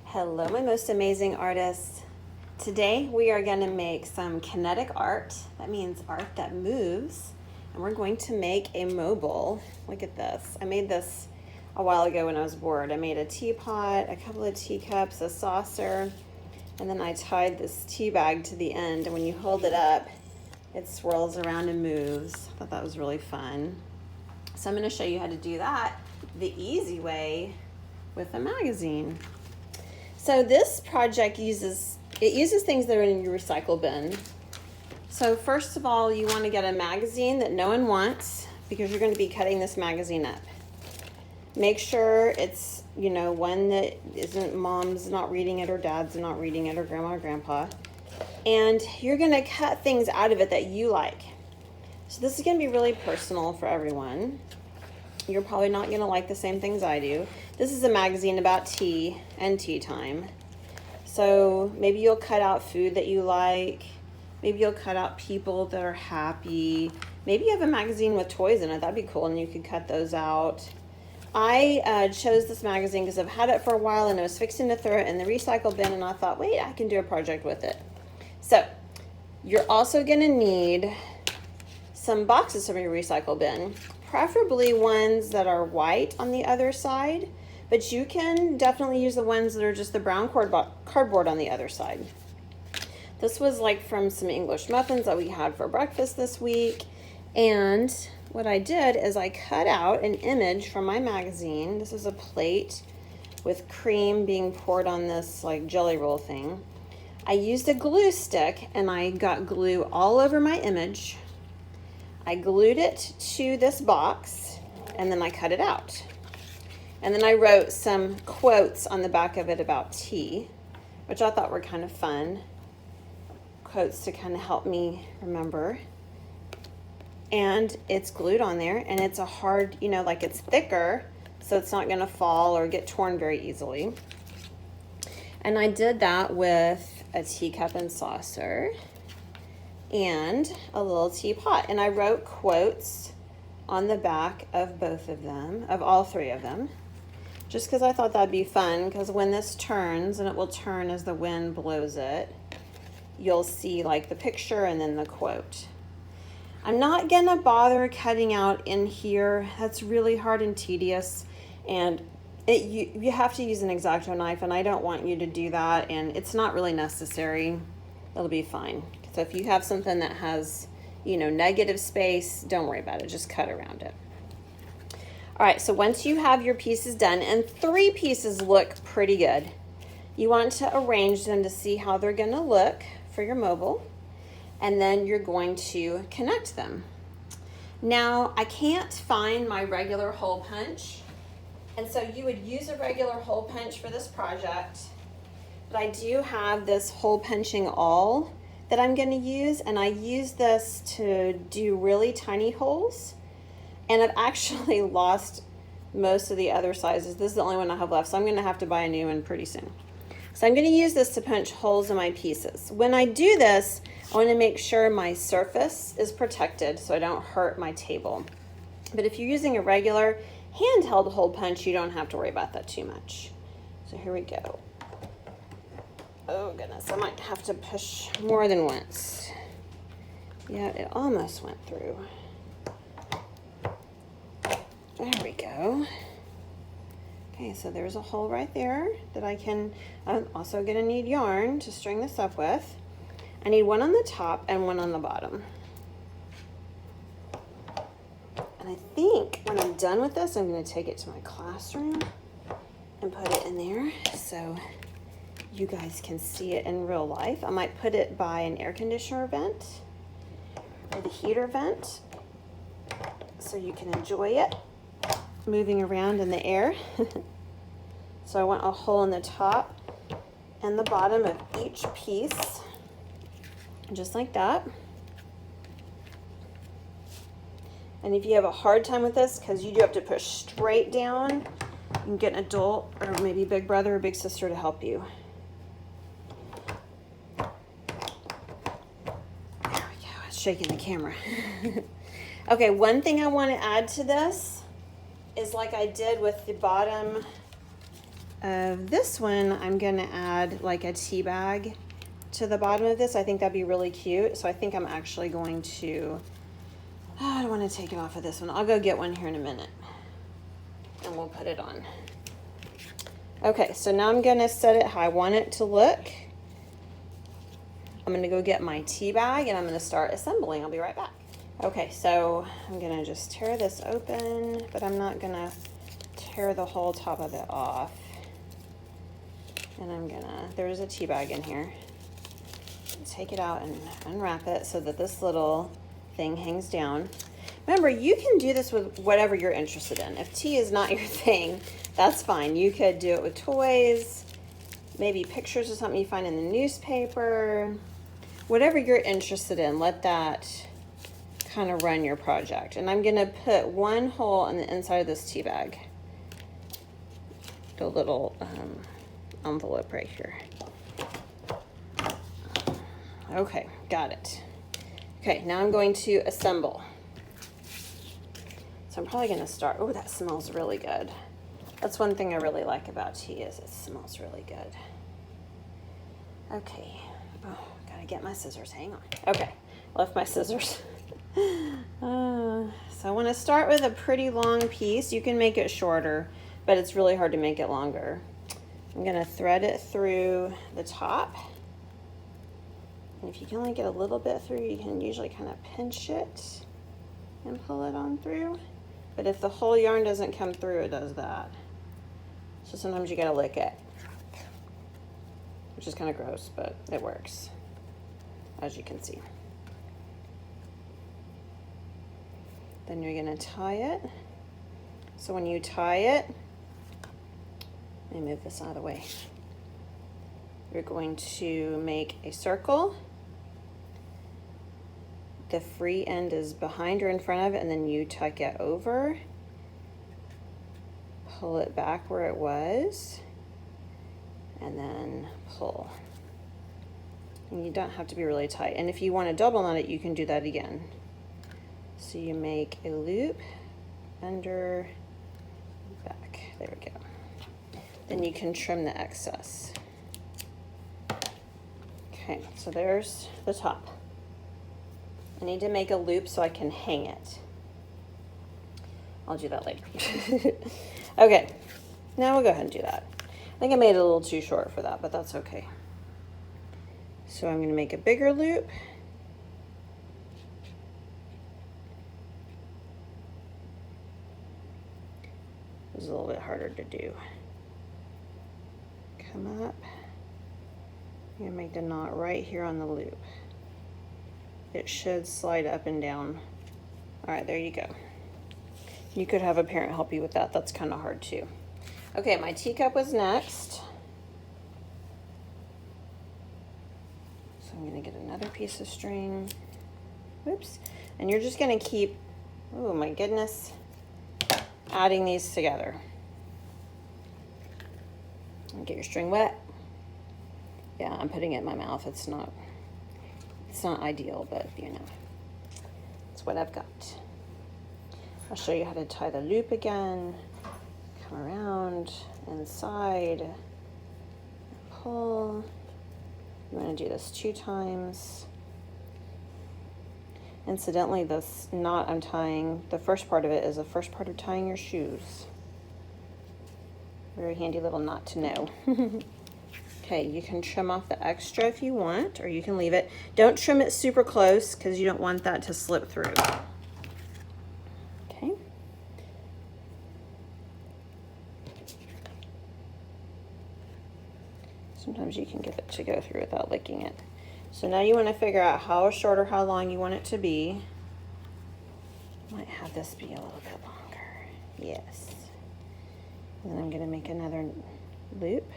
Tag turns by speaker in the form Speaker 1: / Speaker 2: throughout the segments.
Speaker 1: Hello, my most amazing artists. Today we are going to make some kinetic art. That means art that moves. And we're going to make a mobile. Look at this. I made this a while ago when I was bored. I made a teapot, a couple of teacups, a saucer, and then I tied this tea bag to the end. And when you hold it up, it swirls around and moves. I thought that was really fun. So I'm going to show you how to do that the easy way with a magazine. So this project uses things that are in your recycle bin. So first of all, you want to get a magazine that no one wants because you're going to be cutting this magazine up. Make sure it's, one that isn't mom's not reading it or dad's not reading it or grandma or grandpa. And you're going to cut things out of it that you like. So this is going to be really personal for everyone. You're probably not going to like the same things I do. This is a magazine about tea and tea time. So maybe you'll cut out food that you like. Maybe you'll cut out people that are happy. Maybe you have a magazine with toys in it. That'd be cool, and you could cut those out. I chose this magazine because I've had it for a while, and I was fixing to throw it in the recycle bin, and I thought, wait, I can do a project with it. So you're also going to need some boxes from your recycle bin. Preferably ones that are white on the other side, but you can definitely use the ones that are just the brown cardboard on the other side. This was like from some English muffins that we had for breakfast this week. And what I did is I cut out an image from my magazine. This is a plate with cream being poured on this like jelly roll thing. I used a glue stick and I got glue all over my image. I glued it to this box and then I cut it out. And then I wrote some quotes on the back of it about tea, which I thought were kind of fun. Quotes to kind of help me remember. And it's glued on there, and it's a hard, like it's thicker, so it's not going to fall or get torn very easily. And I did that with a teacup and saucer and a little teapot. And I wrote quotes on the back of both of them, of all three of them, just because I thought that'd be fun, because when this turns, and it will turn as the wind blows it, you'll see like the picture and then the quote. I'm not gonna bother cutting out in here. That's really hard and tedious, and you have to use an X-Acto knife, and I don't want you to do that, and it's not really necessary. It'll be fine. So if you have something that has, negative space, don't worry about it. Just cut around it. All right, so once you have your pieces done, and 3 pieces look pretty good, you want to arrange them to see how they're gonna look for your mobile, and then you're going to connect them. Now, I can't find my regular hole punch, and so you would use a regular hole punch for this project, but I do have this hole punching awl that I'm going to use, and I use this to do really tiny holes, and I've actually lost most of the other sizes. This is the only one I have left, so I'm going to have to buy a new one pretty soon. So I'm going to use this to punch holes in my pieces. When I do this, I want to make sure my surface is protected so I don't hurt my table. But if you're using a regular handheld hole punch, you don't have to worry about that too much. So here we go. Oh goodness, I might have to push more than once. Yeah, it almost went through. There we go. Okay, so there's a hole right there that I'm also gonna need yarn to string this up with. I need one on the top and one on the bottom. And I think when I'm done with this, I'm gonna take it to my classroom and put it in there so you guys can see it in real life. I might put it by an air conditioner vent or the heater vent so you can enjoy it moving around in the air. So I want a hole in the top and the bottom of each piece, just like that. And if you have a hard time with this, because you do have to push straight down, you can get an adult or maybe big brother or big sister to help you. Shaking the camera. Okay, one thing I want to add to this is like I did with the bottom of this one, I'm gonna add like a tea bag to the bottom of this. I think that'd be really cute. So I think I'm actually going to, I don't want to take it off of this one. I'll go get one here in a minute and we'll put it on. Okay, so now I'm gonna set it how I want it to look. I'm gonna go get my tea bag and I'm gonna start assembling. I'll be right back. Okay, so I'm gonna just tear this open, but I'm not gonna tear the whole top of it off. And I'm gonna, there's a tea bag in here. Take it out and unwrap it so that this little thing hangs down. Remember, you can do this with whatever you're interested in. If tea is not your thing, that's fine. You could do it with toys, maybe pictures of something you find in the newspaper. Whatever you're interested in, let that kind of run your project. And I'm gonna put one hole in the inside of this tea bag. The little envelope right here. Okay, got it. Okay, now I'm going to assemble. So I'm probably gonna start, oh, that smells really good. That's one thing I really like about tea is it smells really good. Okay, oh, gotta get my scissors, hang on. Okay, left my scissors. So I wanna start with a pretty long piece. You can make it shorter, but it's really hard to make it longer. I'm gonna thread it through the top. And if you can only get a little bit through, you can usually kind of pinch it and pull it on through. But if the whole yarn doesn't come through, it does that. So sometimes you gotta lick it, which is kind of gross, but it works, as you can see. Then you're gonna tie it. So when you tie it, let me move this out of the way. You're going to make a circle. The free end is behind or in front of it, and then you tuck it over. Pull it back where it was, and then pull. And you don't have to be really tight. And if you want to double knot it, you can do that again. So you make a loop under, back. There we go. Then you can trim the excess. Okay, so there's the top. I need to make a loop so I can hang it. I'll do that later. Okay, now we'll go ahead and do that. I think I made it a little too short for that, but that's okay. So I'm going to make a bigger loop. This is a little bit harder to do. Come up. I'm gonna make the knot right here on the loop. It should slide up and down. All right, there you go. You could have a parent help you with that. That's kind of hard too. Okay, my teacup was next. So I'm gonna get another piece of string. Whoops. And you're just gonna keep, oh my goodness, adding these together. And get your string wet. Yeah, I'm putting it in my mouth. It's not ideal, but you know, it's what I've got. I'll show you how to tie the loop again. Come around, inside, pull. You want to do this 2 times. Incidentally, this knot I'm tying, the first part of it is the first part of tying your shoes. Very handy little knot to know. Okay, you can trim off the extra if you want, or you can leave it. Don't trim it super close because you don't want that to slip through. Okay. Sometimes you can get it to go through without licking it. So now you want to figure out how short or how long you want it to be. Might have this be a little bit longer. Yes. And then I'm going to make another loop.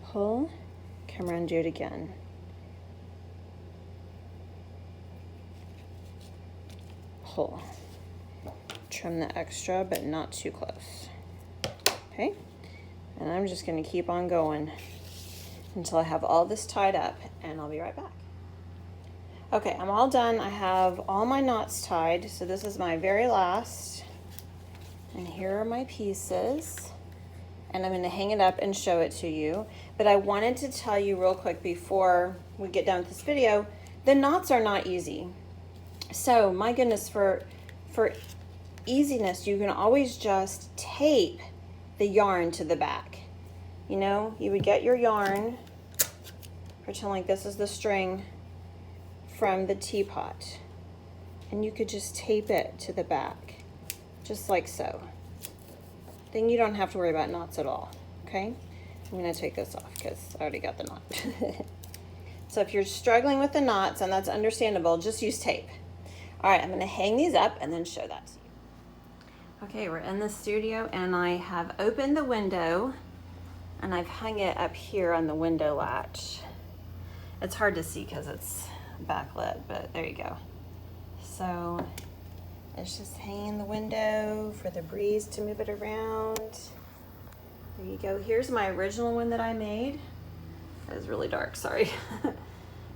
Speaker 1: Pull, come around, do it again. Pull. Trim the extra, but not too close. Okay, and I'm just gonna keep on going until I have all this tied up, and I'll be right back. Okay, I'm all done. I have all my knots tied, so this is my very last. And here are my pieces. and I'm going to hang it up and show it to you. But I wanted to tell you real quick before we get done with this video, the knots are not easy. So my goodness, for easiness, you can always just tape the yarn to the back. You know, you would get your yarn, pretend like this is the string from the teapot, and you could just tape it to the back, just like so. Then you don't have to worry about knots at all, okay? I'm gonna take this off because I already got the knot. So if you're struggling with the knots, and that's understandable, just use tape. All right, I'm gonna hang these up and then show that to you. Okay, we're in the studio and I have opened the window and I've hung it up here on the window latch. It's hard to see because it's backlit, but there you go. So it's just hanging in the window for the breeze to move it around. There you go. Here's my original one that I made. It was really dark, sorry.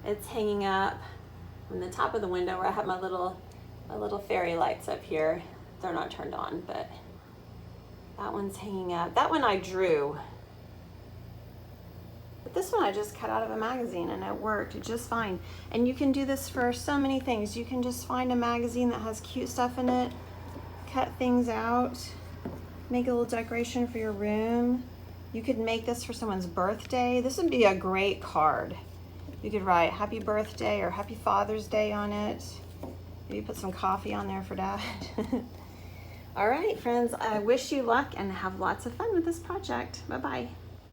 Speaker 1: It's hanging up on the top of the window where I have my little fairy lights up here. They're not turned on, but that one's hanging up. That one I drew. But this one I just cut out of a magazine and it worked just fine. And you can do this for so many things. You can just find a magazine that has cute stuff in it, cut things out, make a little decoration for your room. You could make this for someone's birthday. This would be a great card. You could write happy birthday or happy Father's Day on it. Maybe put some coffee on there for Dad. All right, friends, I wish you luck and have lots of fun with this project. Bye-bye.